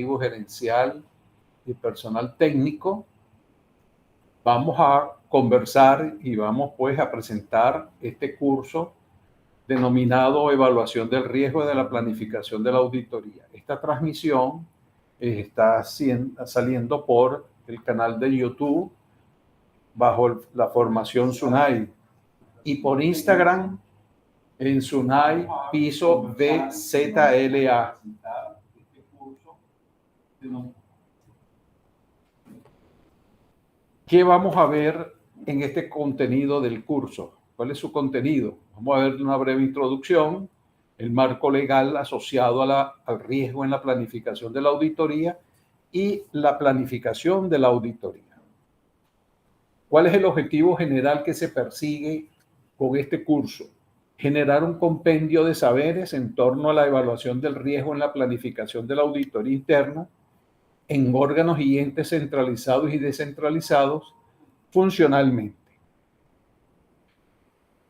gerencial y personal técnico, vamos a conversar y vamos pues a presentar este curso denominado Evaluación del Riesgo de la Planificación de la Auditoría. Esta transmisión está saliendo por el canal de YouTube bajo la formación SUNAI y por Instagram en SUNAI piso BZLA. ¿Qué vamos a ver en este contenido del curso? ¿Cuál es su contenido? Vamos a ver una breve introducción, el marco legal asociado al riesgo en la planificación de la auditoría y la planificación de la auditoría. ¿Cuál es el objetivo general que se persigue con este curso? Generar un compendio de saberes en torno a la evaluación del riesgo en la planificación de la auditoría interna en órganos y entes centralizados y descentralizados funcionalmente.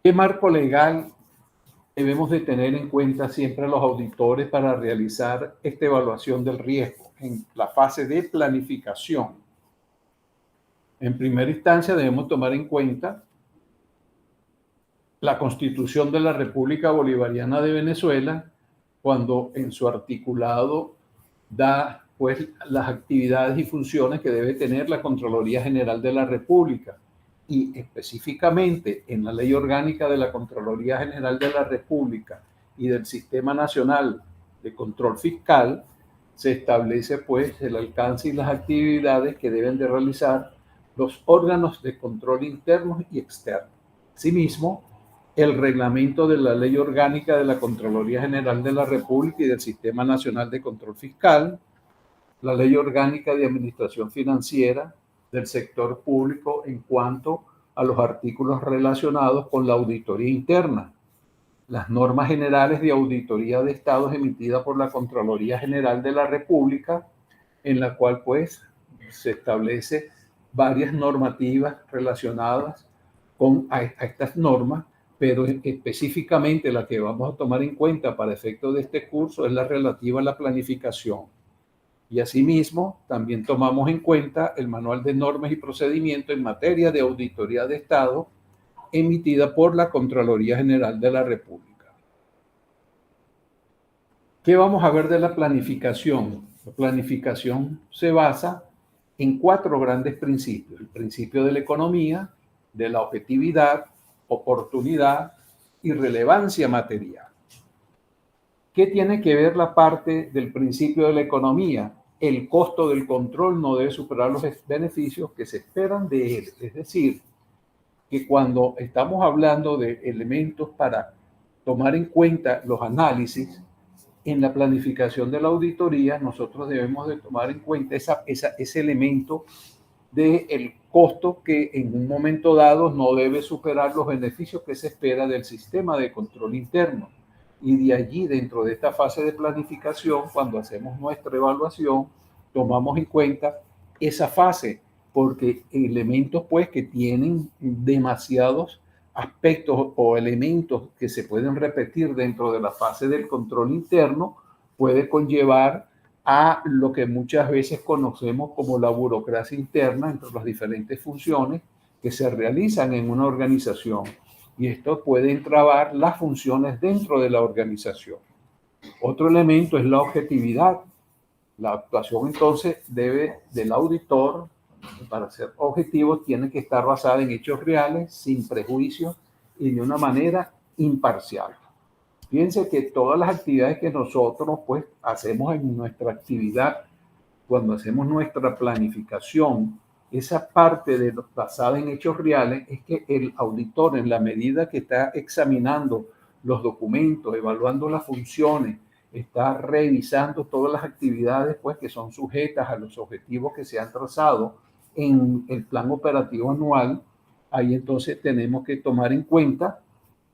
¿Qué marco legal debemos de tener en cuenta siempre los auditores para realizar esta evaluación del riesgo en la fase de planificación? En primera instancia debemos tomar en cuenta la Constitución de la República Bolivariana de Venezuela, cuando en su articulado da pues las actividades y funciones que debe tener la Contraloría General de la República, y específicamente en la Ley Orgánica de la Contraloría General de la República y del Sistema Nacional de Control Fiscal, se establece pues el alcance y las actividades que deben de realizar los órganos de control internos y externos. Asimismo, el reglamento de la Ley Orgánica de la Contraloría General de la República y del Sistema Nacional de Control Fiscal, la Ley Orgánica de Administración Financiera del sector público en cuanto a los artículos relacionados con la auditoría interna, las normas generales de auditoría de estados emitidas por la Contraloría General de la República, en la cual pues se establece varias normativas relacionadas con a estas normas, pero específicamente la que vamos a tomar en cuenta para efectos de este curso es la relativa a la planificación. Y asimismo, también tomamos en cuenta el Manual de Normas y Procedimientos en materia de auditoría de Estado emitida por la Contraloría General de la República. ¿Qué vamos a ver de la planificación? La planificación se basa en 4 grandes principios: el principio de la economía, de la objetividad, oportunidad y relevancia material. ¿Qué tiene que ver la parte del principio de la economía? El costo del control no debe superar los beneficios que se esperan de él. Es decir, que cuando estamos hablando de elementos para tomar en cuenta los análisis, en la planificación de la auditoría, nosotros debemos de tomar en cuenta ese elemento del costo que en un momento dado no debe superar los beneficios que se espera del sistema de control interno. Y de allí, dentro de esta fase de planificación, cuando hacemos nuestra evaluación, tomamos en cuenta esa fase, porque elementos pues que tienen demasiados aspectos o elementos que se pueden repetir dentro de la fase del control interno puede conllevar a lo que muchas veces conocemos como la burocracia interna entre las diferentes funciones que se realizan en una organización. Y esto puede entrabar las funciones dentro de la organización. Otro elemento es la objetividad. La actuación entonces del auditor, para ser objetivo, tiene que estar basada en hechos reales, sin prejuicios y de una manera imparcial. Fíjense que todas las actividades que nosotros pues hacemos en nuestra actividad, cuando hacemos nuestra planificación, esa parte basada en hechos reales es que el auditor, en la medida que está examinando los documentos, evaluando las funciones, está revisando todas las actividades pues que son sujetas a los objetivos que se han trazado en el plan operativo anual. Ahí entonces tenemos que tomar en cuenta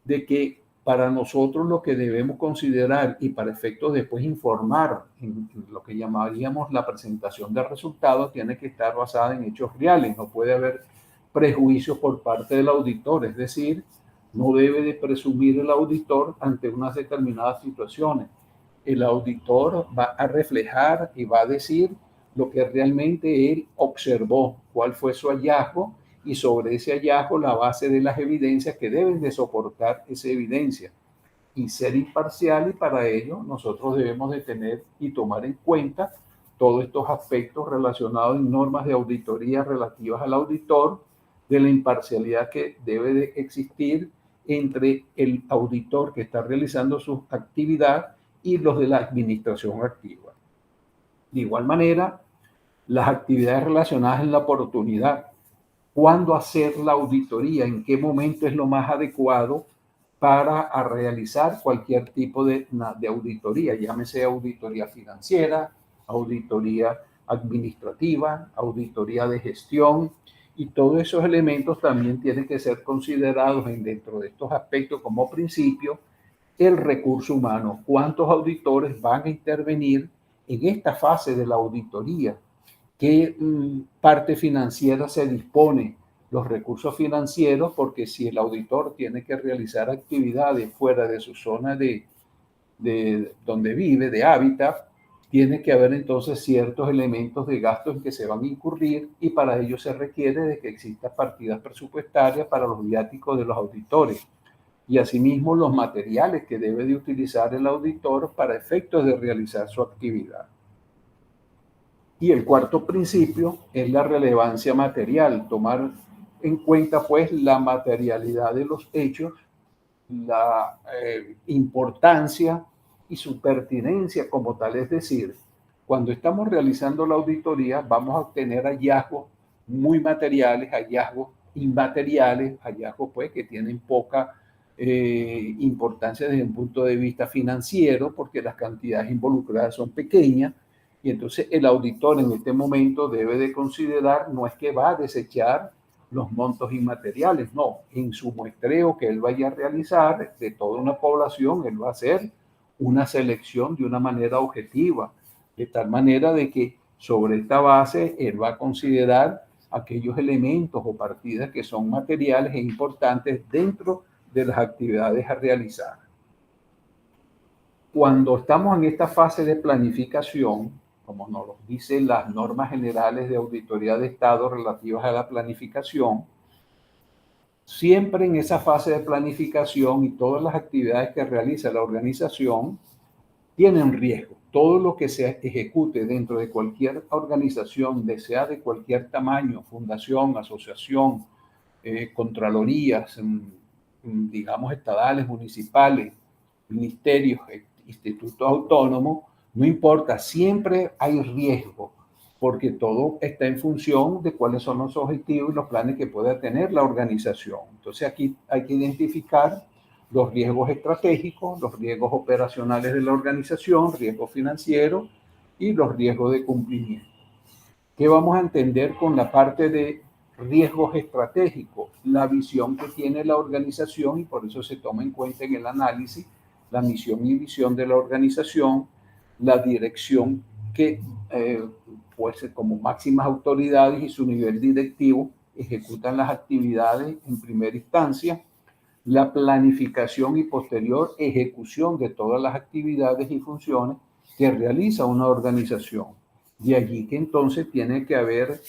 de que para nosotros lo que debemos considerar y para efectos después informar en lo que llamaríamos la presentación de resultados tiene que estar basada en hechos reales. No puede haber prejuicios por parte del auditor, es decir, no debe de presumir el auditor ante unas determinadas situaciones. el auditor va a reflejar y va a decir lo que realmente él observó, cuál fue su hallazgo, y sobre ese hallazgo la base de las evidencias que deben de soportar esa evidencia y ser imparcial, y para ello nosotros debemos de tener y tomar en cuenta todos estos aspectos relacionados en normas de auditoría relativas al auditor, de la imparcialidad que debe de existir entre el auditor que está realizando su actividad y los de la administración activa. De igual manera, las actividades relacionadas en la oportunidad, cuándo hacer la auditoría, en qué momento es lo más adecuado para realizar cualquier tipo de auditoría, llámese auditoría financiera, auditoría administrativa, auditoría de gestión, y todos esos elementos también tienen que ser considerados dentro de estos aspectos como principio. El recurso humano, cuántos auditores van a intervenir en esta fase de la auditoría, qué parte financiera se dispone, los recursos financieros, porque si el auditor tiene que realizar actividades fuera de su zona de donde vive, de hábitat, tiene que haber entonces ciertos elementos de gastos en que se van a incurrir, y para ello se requiere de que existan partidas presupuestarias para los viáticos de los auditores y asimismo los materiales que debe de utilizar el auditor para efectos de realizar su actividad. Y el cuarto principio es la relevancia material, tomar en cuenta pues la materialidad de los hechos, la importancia y su pertinencia como tal. Es decir, cuando estamos realizando la auditoría vamos a obtener hallazgos muy materiales, hallazgos inmateriales, hallazgos pues que tienen poca importancia desde un punto de vista financiero, porque las cantidades involucradas son pequeñas, y entonces el auditor en este momento debe de considerar, no es que va a desechar los montos inmateriales, no, en su muestreo que él vaya a realizar de toda una población, él va a hacer una selección de una manera objetiva, de tal manera de que sobre esta base él va a considerar aquellos elementos o partidas que son materiales e importantes dentro de las actividades a realizar. Cuando estamos en esta fase de planificación, como nos lo dicen las normas generales de auditoría de Estado relativas a la planificación, siempre en esa fase de planificación y todas las actividades que realiza la organización tienen riesgo. Todo lo que se ejecute dentro de cualquier organización, sea de cualquier tamaño, fundación, asociación, contralorías, digamos estatales, municipales, ministerios, institutos autónomos, no importa, siempre hay riesgo, porque todo está en función de cuáles son los objetivos y los planes que pueda tener la organización. Entonces aquí hay que identificar los riesgos estratégicos, los riesgos operacionales de la organización, riesgos financieros y los riesgos de cumplimiento. ¿Qué vamos a entender con la parte de riesgos estratégicos? La visión que tiene la organización, y por eso se toma en cuenta en el análisis la misión y visión de la organización, la dirección que, pues como máximas autoridades y su nivel directivo ejecutan las actividades en primera instancia, la planificación y posterior ejecución de todas las actividades y funciones que realiza una organización. De allí que entonces tiene que haber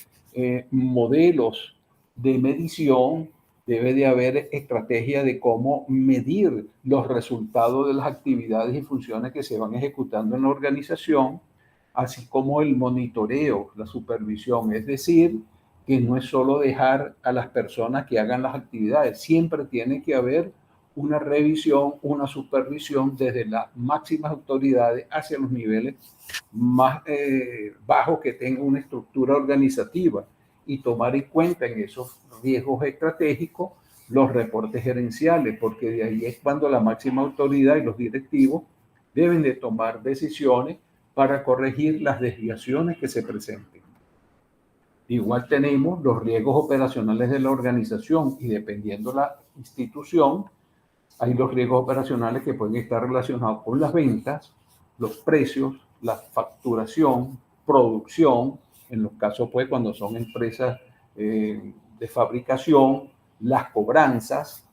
modelos de medición, debe de haber estrategia de cómo medir los resultados de las actividades y funciones que se van ejecutando en la organización, así como el monitoreo, la supervisión, es decir, que no es solo dejar a las personas que hagan las actividades, siempre tiene que haber una revisión, una supervisión desde las máximas autoridades hacia los niveles más bajos que tengan una estructura organizativa, y tomar en cuenta en esos riesgos estratégicos los reportes gerenciales, porque de ahí es cuando la máxima autoridad y los directivos deben de tomar decisiones para corregir las desviaciones que se presenten. Igual tenemos los riesgos operacionales de la organización, y dependiendo la institución, hay los riesgos operacionales que pueden estar relacionados con las ventas, los precios, la facturación, producción, en los casos pues cuando son empresas de fabricación, las cobranzas,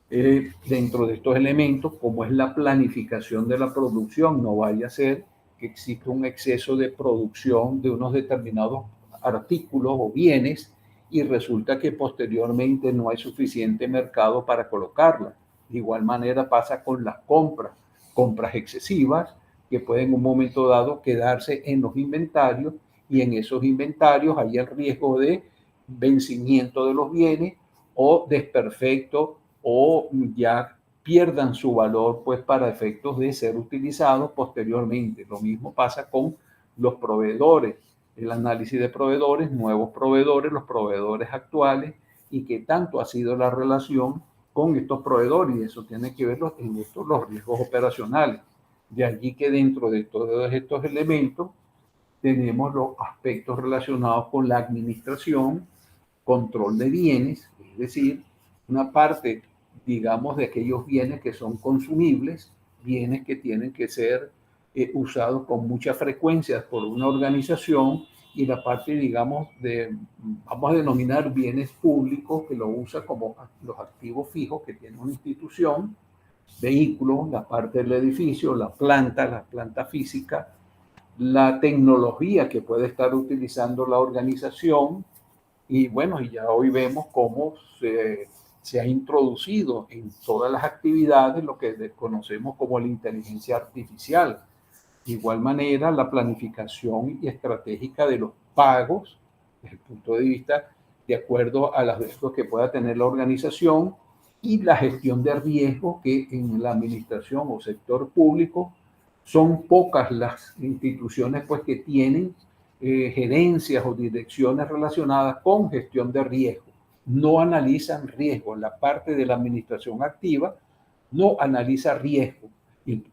Dentro de estos elementos, como es la planificación de la producción, no vaya a ser que exista un exceso de producción de unos determinados artículos o bienes y resulta que posteriormente no hay suficiente mercado para colocarla. De igual manera pasa con las compras excesivas que pueden en un momento dado quedarse en los inventarios y en esos inventarios hay el riesgo de vencimiento de los bienes o desperfecto o ya pierdan su valor pues para efectos de ser utilizados posteriormente. Lo mismo pasa con los proveedores, el análisis de proveedores, nuevos proveedores, los proveedores actuales y qué tanto ha sido la relación con estos proveedores y eso tiene que ver en estos los riesgos operacionales. De allí que dentro de todos estos elementos tenemos los aspectos relacionados con la administración, control de bienes, es decir, una parte, digamos, de aquellos bienes que son consumibles, bienes que tienen que ser usados con mucha frecuencia por una organización y la parte, digamos, vamos a denominar bienes públicos que lo usa como los activos fijos que tiene una institución, vehículos, la parte del edificio, la planta física, la tecnología que puede estar utilizando la organización, y bueno, y ya hoy vemos cómo se ha introducido en todas las actividades lo que conocemos como la inteligencia artificial. De igual manera, la planificación y estratégica de los pagos, desde el punto de vista de acuerdo a los riesgos que pueda tener la organización y la gestión de riesgos que en la administración o sector público son pocas las instituciones pues que tienen gerencias o direcciones relacionadas con gestión de riesgo. No analizan riesgo. La parte de la administración activa no analiza riesgo.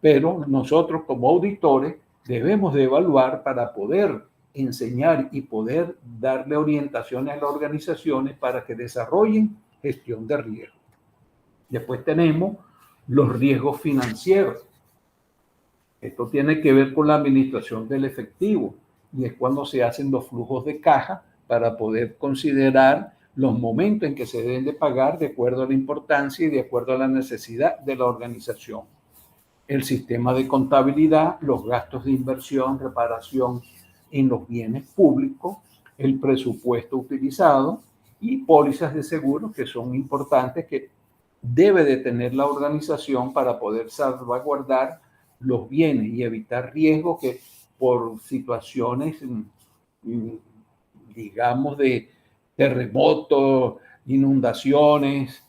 Pero nosotros como auditores debemos de evaluar para poder enseñar y poder darle orientaciones a las organizaciones para que desarrollen gestión de riesgo. Después tenemos los riesgos financieros. Esto tiene que ver con la administración del efectivo y es cuando se hacen los flujos de caja para poder considerar los momentos en que se deben de pagar de acuerdo a la importancia y de acuerdo a la necesidad de la organización. El sistema de contabilidad, los gastos de inversión, reparación en los bienes públicos, el presupuesto utilizado y pólizas de seguro que son importantes que debe de tener la organización para poder salvaguardar los bienes y evitar riesgos que por situaciones, digamos, de terremotos, inundaciones,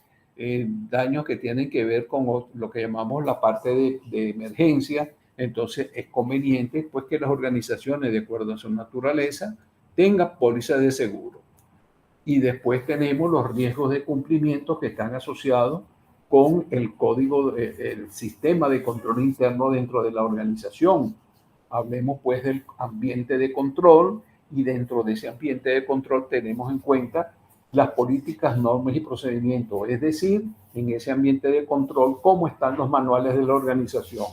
daños que tienen que ver con lo que llamamos la parte de emergencia. Entonces es conveniente pues que las organizaciones, de acuerdo a su naturaleza, tengan pólizas de seguro. Y después tenemos los riesgos de cumplimiento que están asociados con el código, el sistema de control interno dentro de la organización. Hablemos pues del ambiente de control y dentro de ese ambiente de control tenemos en cuenta las políticas, normas y procedimientos. Es decir, en ese ambiente de control, cómo están los manuales de la organización.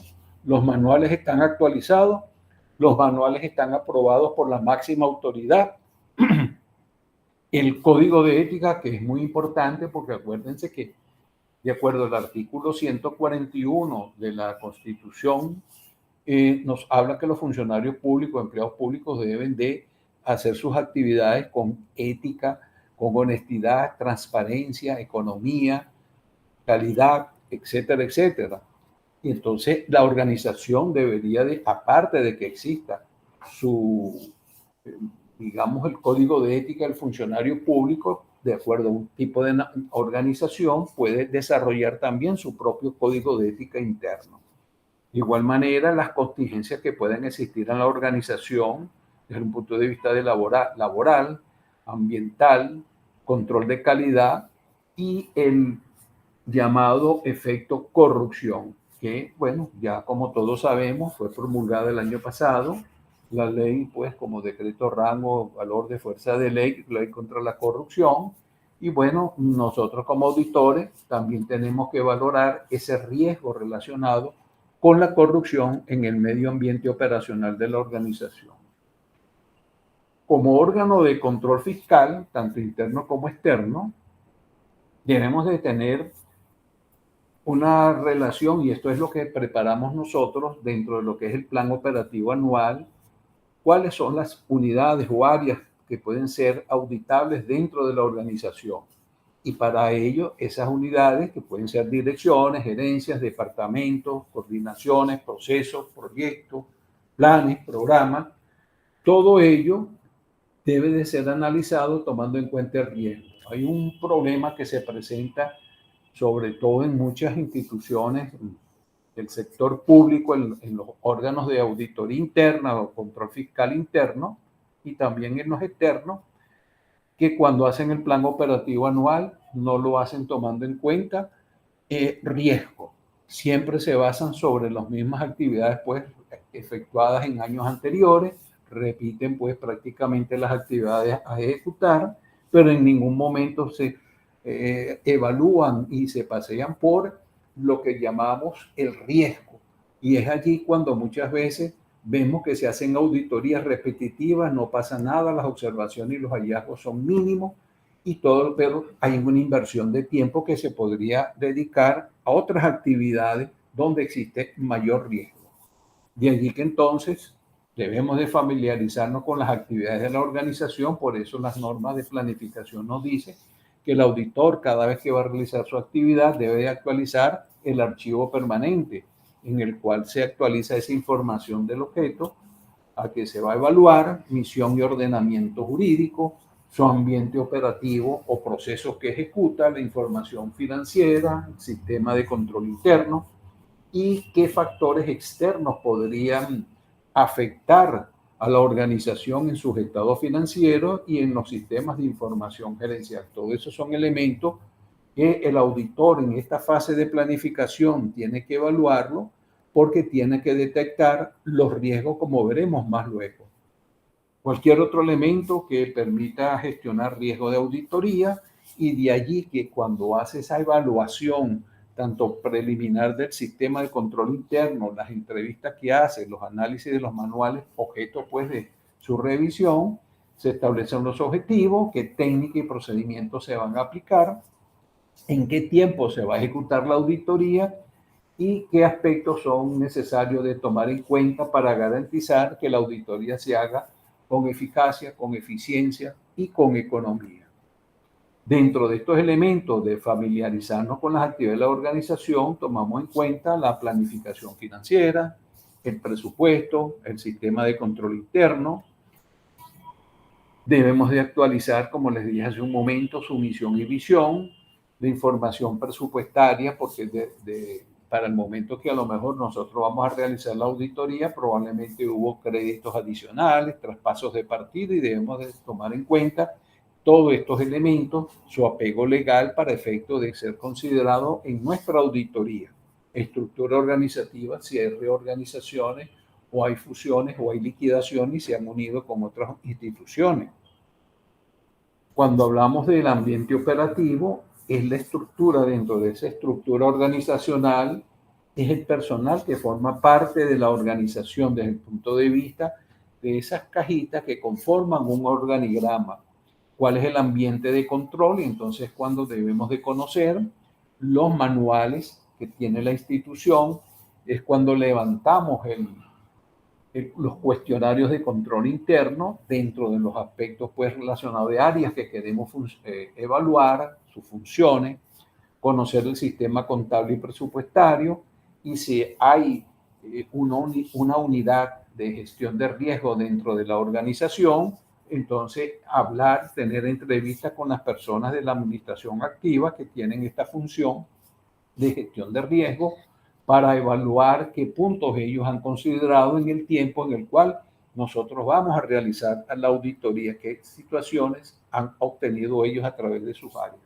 Los manuales están actualizados, los manuales están aprobados por la máxima autoridad. El código de ética, que es muy importante porque acuérdense que de acuerdo al artículo 141 de la Constitución, nos habla que los funcionarios públicos, empleados públicos deben de hacer sus actividades con ética, con honestidad, transparencia, economía, calidad, etcétera, etcétera. Y entonces la organización debería de, aparte de que exista su, digamos, el código de ética del funcionario público, de acuerdo a un tipo de organización, puede desarrollar también su propio código de ética interno. De igual manera, las contingencias que pueden existir en la organización desde un punto de vista de laboral, ambiental, control de calidad y el llamado efecto corrupción, que, bueno, ya como todos sabemos, fue promulgada el año pasado, la ley, pues, como decreto rango, valor de fuerza de ley contra la corrupción, y bueno, nosotros como auditores también tenemos que valorar ese riesgo relacionado con la corrupción en el medio ambiente operacional de la organización. Como órgano de control fiscal, tanto interno como externo, debemos de tener una relación, y esto es lo que preparamos nosotros dentro de lo que es el plan operativo anual, cuáles son las unidades o áreas que pueden ser auditables dentro de la organización. Y para ello, esas unidades, que pueden ser direcciones, gerencias, departamentos, coordinaciones, procesos, proyectos, planes, programas, todo ello debe de ser analizado tomando en cuenta el riesgo. Hay un problema que se presenta sobre todo en muchas instituciones del sector público, en los órganos de auditoría interna o control fiscal interno y también en los externos, que cuando hacen el plan operativo anual no lo hacen tomando en cuenta riesgo. Siempre se basan sobre las mismas actividades pues efectuadas en años anteriores, repiten pues prácticamente las actividades a ejecutar, pero en ningún momento se evalúan y se pasean por lo que llamamos el riesgo. Y es allí cuando muchas veces vemos que se hacen auditorías repetitivas, no pasa nada, las observaciones y los hallazgos son mínimos y todo, pero hay una inversión de tiempo que se podría dedicar a otras actividades donde existe mayor riesgo. De allí que entonces debemos de familiarizarnos con las actividades de la organización, por eso las normas de planificación nos dicen que el auditor cada vez que va a realizar su actividad debe de actualizar el archivo permanente en el cual se actualiza esa información del objeto a que se va a evaluar, misión y ordenamiento jurídico, su ambiente operativo o procesos que ejecuta, la información financiera, el sistema de control interno y qué factores externos podrían afectar a la organización en sus estados financieros y en los sistemas de información gerencial. Todo eso son elementos que el auditor en esta fase de planificación tiene que evaluarlo porque tiene que detectar los riesgos, como veremos más luego. Cualquier otro elemento que permita gestionar riesgo de auditoría y de allí que cuando hace esa evaluación, tanto preliminar del sistema de control interno, las entrevistas que hace, los análisis de los manuales, objeto pues de su revisión, se establecen los objetivos, qué técnica y procedimientos se van a aplicar, en qué tiempo se va a ejecutar la auditoría y qué aspectos son necesarios de tomar en cuenta para garantizar que la auditoría se haga con eficacia, con eficiencia y con economía. Dentro de estos elementos de familiarizarnos con las actividades de la organización, tomamos en cuenta la planificación financiera, el presupuesto, el sistema de control interno. Debemos de actualizar, como les dije hace un momento, su misión y visión, de información presupuestaria, porque para el momento que a lo mejor nosotros vamos a realizar la auditoría, probablemente hubo créditos adicionales, traspasos de partida y debemos de tomar en cuenta todos estos elementos, su apego legal para efecto de ser considerado en nuestra auditoría. Estructura organizativa, si hay reorganizaciones o hay fusiones o hay liquidaciones y se han unido con otras instituciones. Cuando hablamos del ambiente operativo, es la estructura, dentro de esa estructura organizacional, es el personal que forma parte de la organización desde el punto de vista de esas cajitas que conforman un organigrama. ¿Cuál es el ambiente de control? Y entonces cuando debemos de conocer los manuales que tiene la institución, es cuando levantamos los cuestionarios de control interno dentro de los aspectos pues relacionados de áreas que queremos evaluar, sus funciones, conocer el sistema contable y presupuestario y si hay una unidad de gestión de riesgo dentro de la organización, entonces hablar, tener entrevistas con las personas de la administración activa que tienen esta función de gestión de riesgo para evaluar qué puntos ellos han considerado en el tiempo en el cual nosotros vamos a realizar la auditoría, qué situaciones han obtenido ellos a través de sus áreas.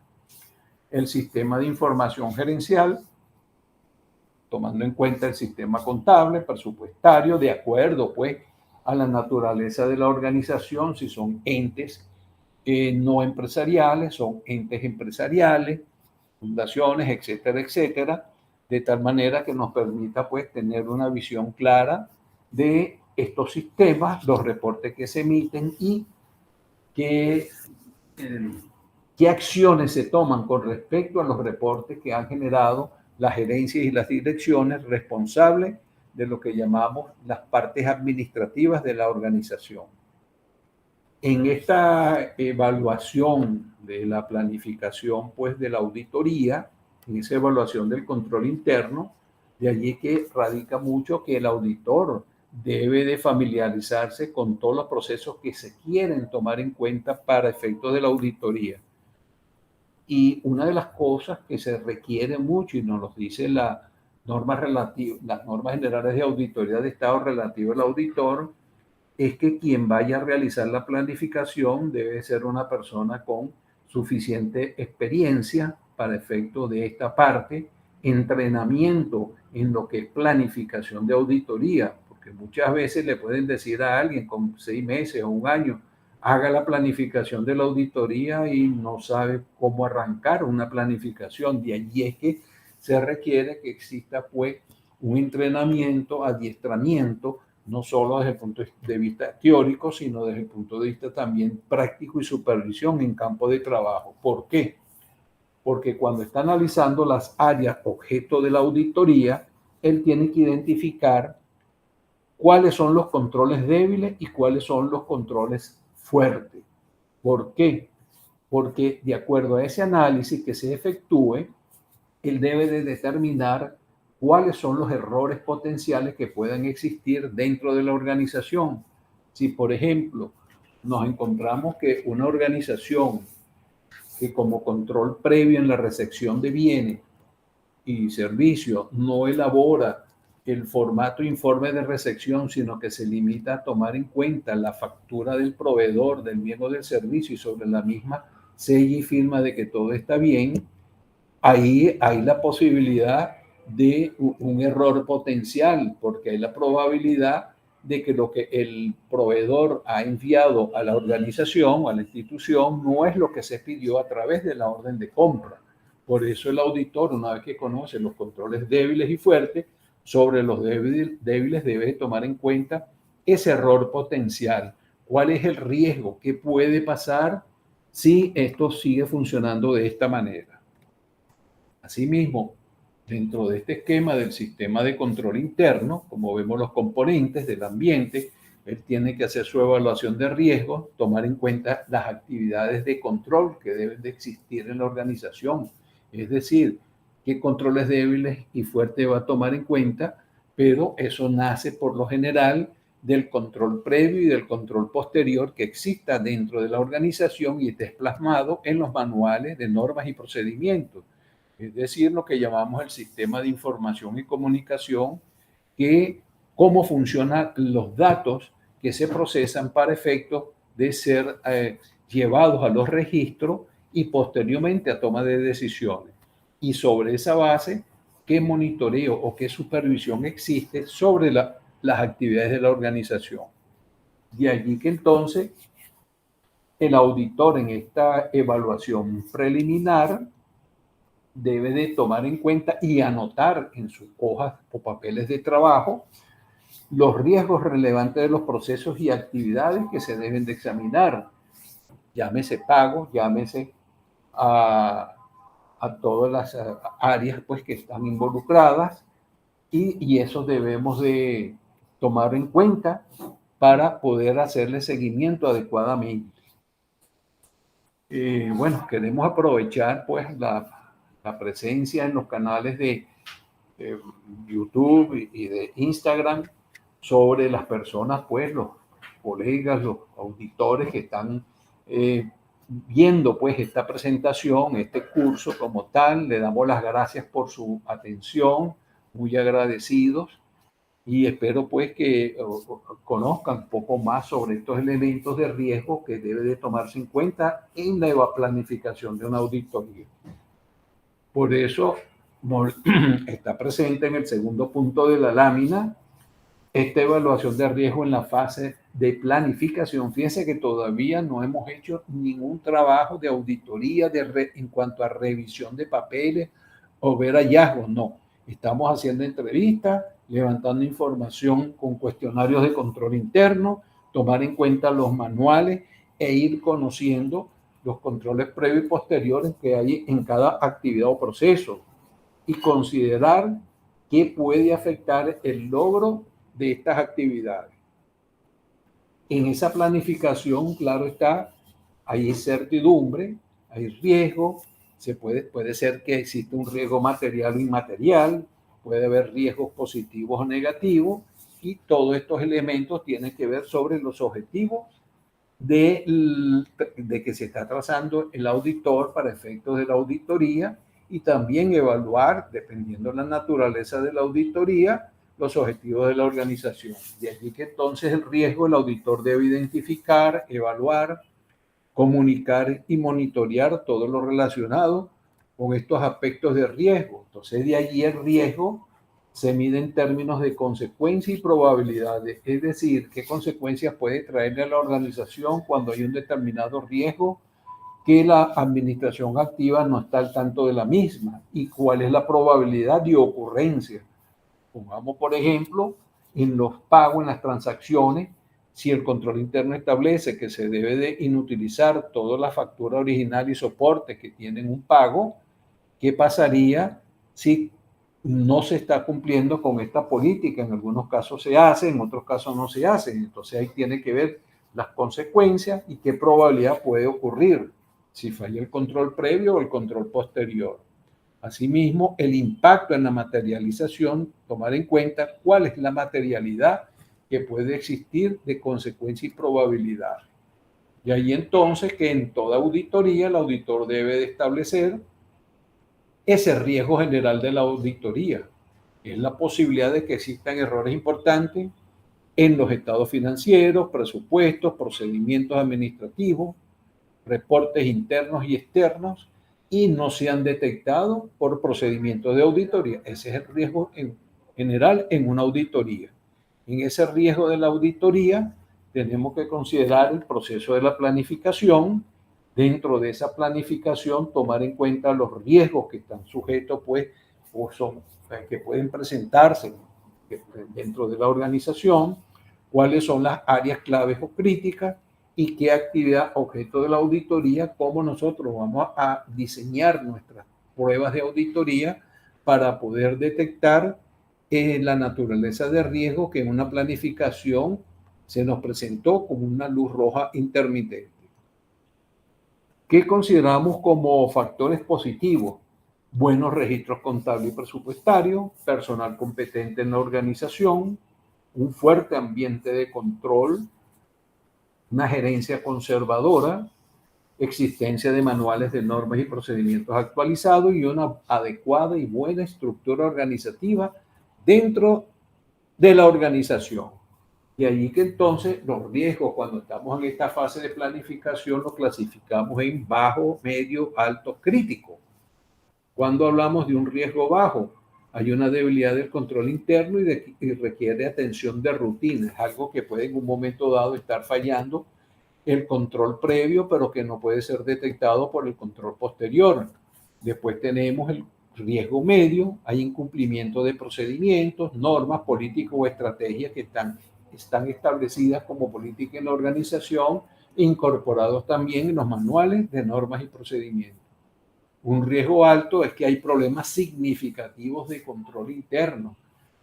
El sistema de información gerencial, tomando en cuenta el sistema contable, presupuestario, de acuerdo pues a la naturaleza de la organización, si son entes no empresariales, son entes empresariales, fundaciones, etcétera, etcétera, de tal manera que nos permita pues tener una visión clara de estos sistemas, los reportes que se emiten y qué acciones se toman con respecto a los reportes que han generado las gerencias y las direcciones responsables de lo que llamamos las partes administrativas de la organización. En esta evaluación de la planificación, pues de la auditoría, en esa evaluación del control interno, de allí que radica mucho que el auditor debe de familiarizarse con todos los procesos que se quieren tomar en cuenta para efectos de la auditoría. Y una de las cosas que se requiere mucho, y nos lo dice las normas generales de auditoría de Estado relativas al auditor, es que quien vaya a realizar la planificación debe ser una persona con suficiente experiencia para efecto de esta parte, entrenamiento en lo que es planificación de auditoría, porque muchas veces le pueden decir a alguien con 6 meses o un año, haga la planificación de la auditoría y no sabe cómo arrancar una planificación. De allí es que se requiere que exista pues un entrenamiento, adiestramiento, no solo desde el punto de vista teórico, sino desde el punto de vista también práctico y supervisión en campo de trabajo. ¿Por qué? Porque cuando está analizando las áreas objeto de la auditoría, él tiene que identificar cuáles son los controles débiles y cuáles son los controles fuertes. ¿Por qué? Porque de acuerdo a ese análisis que se efectúe, él debe de determinar cuáles son los errores potenciales que puedan existir dentro de la organización. Si, por ejemplo, nos encontramos que una organización que como control previo en la recepción de bienes y servicios no elabora el formato informe de recepción, sino que se limita a tomar en cuenta la factura del proveedor, del miembro del servicio y sobre la misma sella y firma de que todo está bien, ahí hay la posibilidad de un error potencial, porque hay la probabilidad de que lo que el proveedor ha enviado a la organización o a la institución no es lo que se pidió a través de la orden de compra. Por eso el auditor, una vez que conoce los controles débiles y fuertes, sobre los débiles debe tomar en cuenta ese error potencial. ¿Cuál es el riesgo? ¿Qué puede pasar si esto sigue funcionando de esta manera? Asimismo, dentro de este esquema del sistema de control interno, como vemos los componentes del ambiente, él tiene que hacer su evaluación de riesgos, tomar en cuenta las actividades de control que deben de existir en la organización, es decir, qué controles débiles y fuertes va a tomar en cuenta, pero eso nace por lo general del control previo y del control posterior que exista dentro de la organización y esté plasmado en los manuales de normas y procedimientos. Es decir, lo que llamamos el sistema de información y comunicación, que cómo funcionan los datos que se procesan para efectos de ser llevados a los registros y posteriormente a toma de decisiones. Y sobre esa base, qué monitoreo o qué supervisión existe sobre las actividades de la organización. De allí que entonces el auditor en esta evaluación preliminar debe de tomar en cuenta y anotar en sus hojas o papeles de trabajo los riesgos relevantes de los procesos y actividades que se deben de examinar. Llámese pagos, llámese a todas las áreas pues, que están involucradas y eso debemos de tomar en cuenta para poder hacerle seguimiento adecuadamente. Bueno, queremos aprovechar pues la presencia en los canales de YouTube y de Instagram sobre las personas, pues los colegas, los auditores que están viendo pues esta presentación, este curso como tal. Le damos las gracias por su atención, muy agradecidos y espero pues que conozcan un poco más sobre estos elementos de riesgo que debe de tomarse en cuenta en la planificación de una auditoría. Por eso está presente en el segundo punto de la lámina esta evaluación de riesgo en la fase de planificación. Fíjense que todavía no hemos hecho ningún trabajo de auditoría en cuanto a revisión de papeles o ver hallazgos, no. Estamos haciendo entrevistas, levantando información con cuestionarios de control interno, tomar en cuenta los manuales e ir conociendo los controles previos y posteriores que hay en cada actividad o proceso. y considerar qué puede afectar el logro de estas actividades. En esa planificación, claro está, hay incertidumbre, hay riesgo, puede ser que exista un riesgo material o inmaterial, puede haber riesgos positivos o negativos, y todos estos elementos tienen que ver sobre los objetivos de que se está trazando el auditor para efectos de la auditoría, y también evaluar, dependiendo de la naturaleza de la auditoría, los objetivos de la organización. De allí que entonces el riesgo el auditor debe identificar, evaluar, comunicar y monitorear todo lo relacionado con estos aspectos de riesgo. Entonces de allí el riesgo se mide en términos de consecuencia y probabilidades, es decir, qué consecuencias puede traerle a la organización cuando hay un determinado riesgo que la administración activa no está al tanto de la misma, y cuál es la probabilidad de ocurrencia. Pongamos, por ejemplo, en los pagos, en las transacciones, si el control interno establece que se debe de inutilizar toda la factura original y soporte que tienen un pago, ¿qué pasaría si no se está cumpliendo con esta política? En algunos casos se hace, en otros casos no se hace. Entonces ahí tiene que ver las consecuencias y qué probabilidad puede ocurrir si falla el control previo o el control posterior. Asimismo, el impacto en la materialización, tomar en cuenta cuál es la materialidad que puede existir de consecuencia y probabilidad. Y ahí entonces que en toda auditoría el auditor debe de establecer ese riesgo general de la auditoría. Es la posibilidad de que existan errores importantes en los estados financieros, presupuestos, procedimientos administrativos, reportes internos y externos, y no se han detectado por procedimientos de auditoría. Ese es el riesgo en general en una auditoría. En ese riesgo de la auditoría tenemos que considerar el proceso de la planificación. Dentro de esa planificación, tomar en cuenta los riesgos que están sujetos, pues, o son, que pueden presentarse dentro de la organización, cuáles son las áreas claves o críticas, y qué actividad objeto de la auditoría, cómo nosotros vamos a diseñar nuestras pruebas de auditoría para poder detectar la naturaleza de riesgo que en una planificación se nos presentó como una luz roja intermitente. ¿Qué consideramos como factores positivos? Buenos registros contables y presupuestarios, personal competente en la organización, un fuerte ambiente de control, una gerencia conservadora, existencia de manuales de normas y procedimientos actualizados, y una adecuada y buena estructura organizativa dentro de la organización. Y allí que entonces los riesgos, cuando estamos en esta fase de planificación, los clasificamos en bajo, medio, alto, crítico. Cuando hablamos de un riesgo bajo, hay una debilidad del control interno y requiere atención de rutina. Es algo que puede en un momento dado estar fallando el control previo, pero que no puede ser detectado por el control posterior. Después tenemos el riesgo medio, hay incumplimiento de procedimientos, normas, políticas o estrategias que están establecidas como política en la organización, incorporados también en los manuales de normas y procedimientos. Un riesgo alto es que hay problemas significativos de control interno.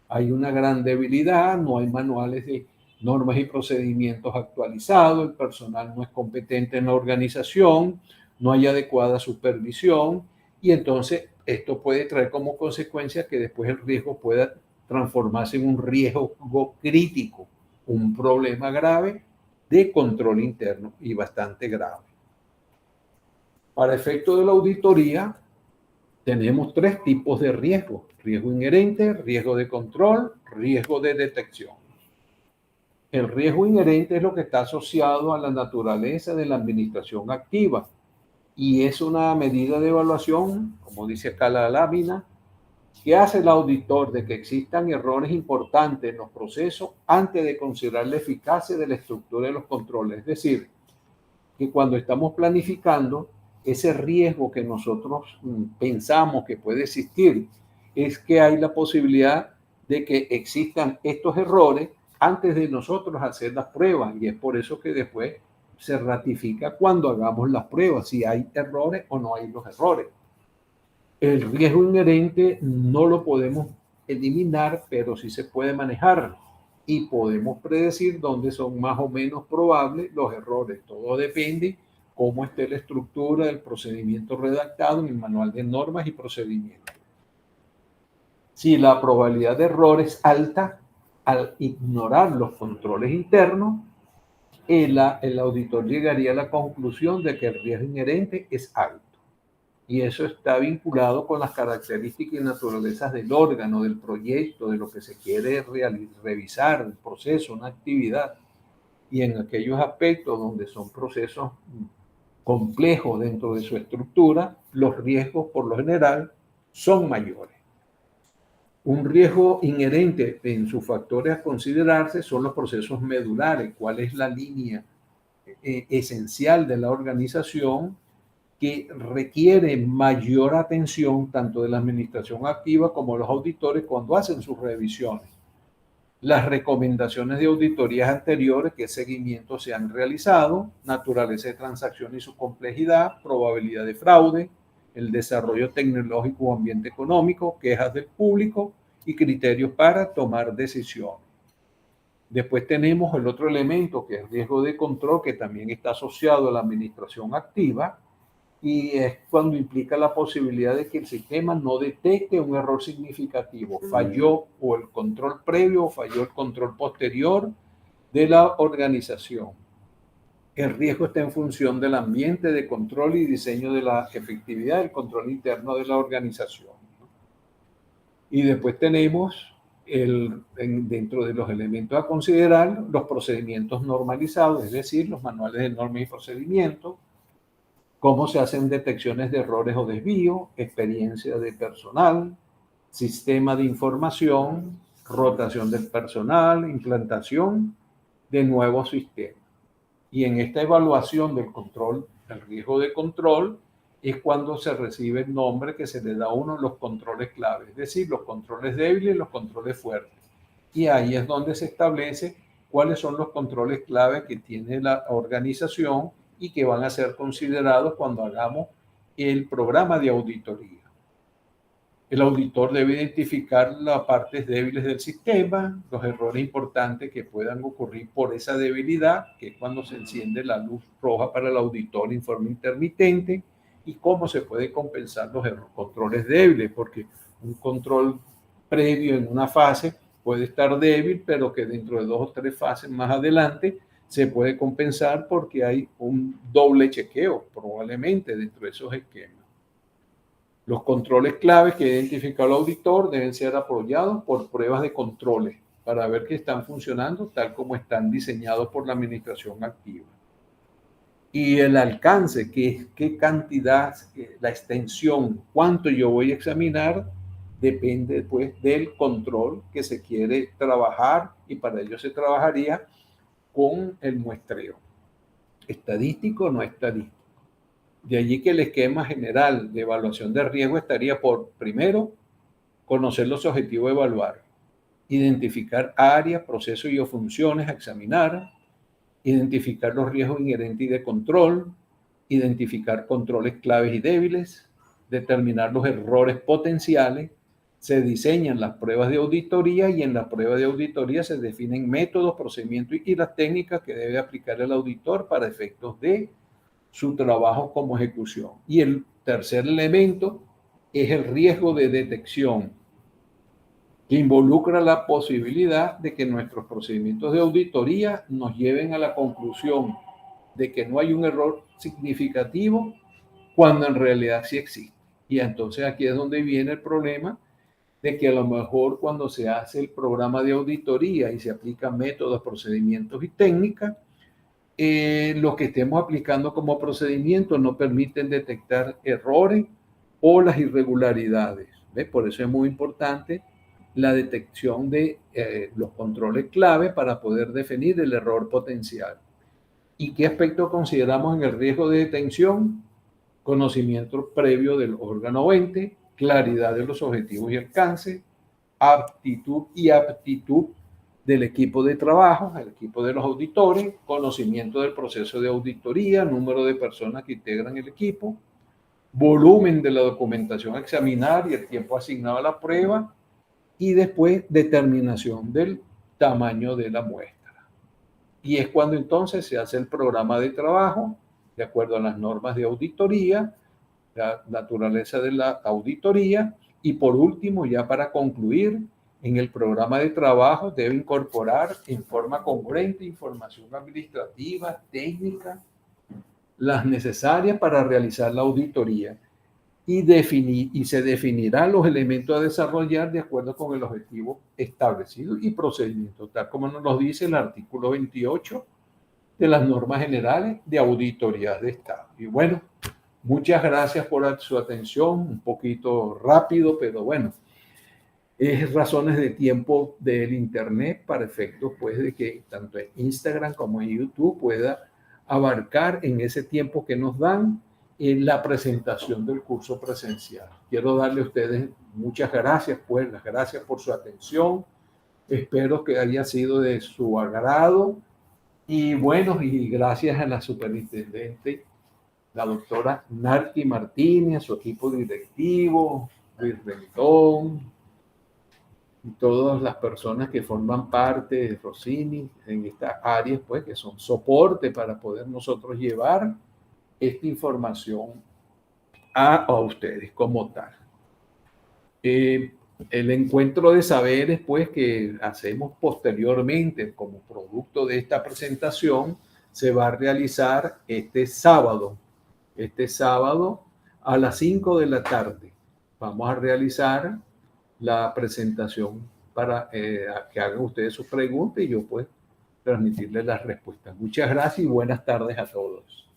Hay una gran debilidad, no hay manuales de normas y procedimientos actualizados, el personal no es competente en la organización, no hay adecuada supervisión, y entonces esto puede traer como consecuencia que después el riesgo pueda transformarse en un riesgo crítico, un problema grave de control interno y bastante grave. Para efecto de la auditoría, tenemos tres tipos de riesgo: riesgo inherente, riesgo de control, riesgo de detección. El riesgo inherente es lo que está asociado a la naturaleza de la administración activa, y es una medida de evaluación, como dice acá la lámina, que hace el auditor de que existan errores importantes en los procesos antes de considerar la eficacia de la estructura de los controles. Es decir, que cuando estamos planificando, ese riesgo que nosotros pensamos que puede existir es que hay la posibilidad de que existan estos errores antes de nosotros hacer las pruebas, y es por eso que después se ratifica cuando hagamos las pruebas, si hay errores o no hay los errores. El riesgo inherente no lo podemos eliminar, pero sí se puede manejar y podemos predecir dónde son más o menos probables los errores. Todo depende cómo esté la estructura del procedimiento redactado en el manual de normas y procedimientos. Si la probabilidad de error es alta, al ignorar los controles internos, el auditor llegaría a la conclusión de que el riesgo inherente es alto. Y eso está vinculado con las características y naturalezas del órgano, del proyecto, de lo que se quiere revisar, el proceso, una actividad. Y en aquellos aspectos donde son procesos complejos dentro de su estructura, los riesgos por lo general son mayores. Un riesgo inherente en sus factores a considerarse son los procesos medulares, cuál es la línea esencial de la organización que requiere mayor atención tanto de la administración activa como de los auditores cuando hacen sus revisiones. Las recomendaciones de auditorías anteriores, qué seguimientos se han realizado, naturaleza de transacción y su complejidad, probabilidad de fraude, el desarrollo tecnológico o ambiente económico, quejas del público y criterios para tomar decisiones. Después tenemos el otro elemento que es riesgo de control, que también está asociado a la administración activa, y es cuando implica la posibilidad de que el sistema no detecte un error significativo. Falló o el control previo o falló el control posterior de la organización. El riesgo está en función del ambiente de control y diseño de la efectividad del control interno de la organización. Y después tenemos dentro de los elementos a considerar los procedimientos normalizados, es decir, los manuales de normas y procedimientos, cómo se hacen detecciones de errores o desvío, experiencia de personal, sistema de información, rotación del personal, implantación de nuevos sistemas. Y en esta evaluación del control, el riesgo de control, es cuando se recibe el nombre que se le da a uno los controles clave, es decir, los controles débiles y los controles fuertes. Y ahí es donde se establece cuáles son los controles clave que tiene la organización y que van a ser considerados cuando hagamos el programa de auditoría. El auditor debe identificar las partes débiles del sistema, los errores importantes que puedan ocurrir por esa debilidad, que es cuando se enciende la luz roja para el auditor en forma intermitente, y cómo se puede compensar los controles débiles, porque un control previo en una fase puede estar débil, pero que dentro de 2 o 3 fases más adelante se puede compensar porque hay un doble chequeo probablemente dentro de esos esquemas. Los controles claves que identifica el auditor deben ser apoyados por pruebas de controles para ver que están funcionando tal como están diseñados por la administración activa. Y el alcance, qué cantidad, la extensión, cuánto yo voy a examinar, depende pues del control que se quiere trabajar, y para ello se trabajaría con el muestreo. Estadístico o no estadístico. De allí que el esquema general de evaluación de riesgo estaría por, primero, conocer los objetivos a evaluar, identificar áreas, procesos y o funciones a examinar, identificar los riesgos inherentes y de control, identificar controles claves y débiles, determinar los errores potenciales, se diseñan las pruebas de auditoría y en la prueba de auditoría se definen métodos, procedimientos y las técnicas que debe aplicar el auditor para efectos de su trabajo como ejecución. Y el tercer elemento es el riesgo de detección, que involucra la posibilidad de que nuestros procedimientos de auditoría nos lleven a la conclusión de que no hay un error significativo cuando en realidad sí existe. Y entonces aquí es donde viene el problema de que a lo mejor cuando se hace el programa de auditoría y se aplican métodos, procedimientos y técnicas, lo que estemos aplicando como procedimiento no permiten detectar errores o las irregularidades. ¿Ves? Por eso es muy importante la detección de los controles clave para poder definir el error potencial. ¿Y qué aspecto consideramos en el riesgo de detención? Conocimiento previo del órgano ente, claridad de los objetivos y alcance, aptitud y aptitud del equipo de trabajo, el equipo de los auditores, conocimiento del proceso de auditoría, número de personas que integran el equipo, volumen de la documentación a examinar y el tiempo asignado a la prueba, y después determinación del tamaño de la muestra. Y es cuando entonces se hace el programa de trabajo de acuerdo a las normas de auditoría, la naturaleza de la auditoría, y por último, ya para concluir, en el programa de trabajo debe incorporar en forma congruente información administrativa, técnica, las necesarias para realizar la auditoría, y se definirán los elementos a desarrollar de acuerdo con el objetivo establecido y procedimiento, tal como nos lo dice el artículo 28 de las normas generales de auditorías de Estado. Y bueno, muchas gracias por su atención, un poquito rápido, pero bueno, es razones de tiempo del Internet para efectos pues de que tanto en Instagram como en YouTube pueda abarcar en ese tiempo que nos dan en la presentación del curso presencial. Quiero darle a ustedes muchas gracias, pues las gracias por su atención. Espero que haya sido de su agrado. Y bueno, y gracias a la superintendente, la doctora Narki Martínez, a su equipo directivo, Luis Rendón, y todas las personas que forman parte de Rossini en estas áreas, pues que son soporte para poder nosotros llevar esta información a ustedes como tal. El encuentro de saberes, pues, que hacemos posteriormente como producto de esta presentación, se va a realizar este sábado a las 5 de la tarde. Vamos a realizar la presentación para que hagan ustedes sus preguntas y yo pues transmitirles las respuestas. Muchas gracias y buenas tardes a todos.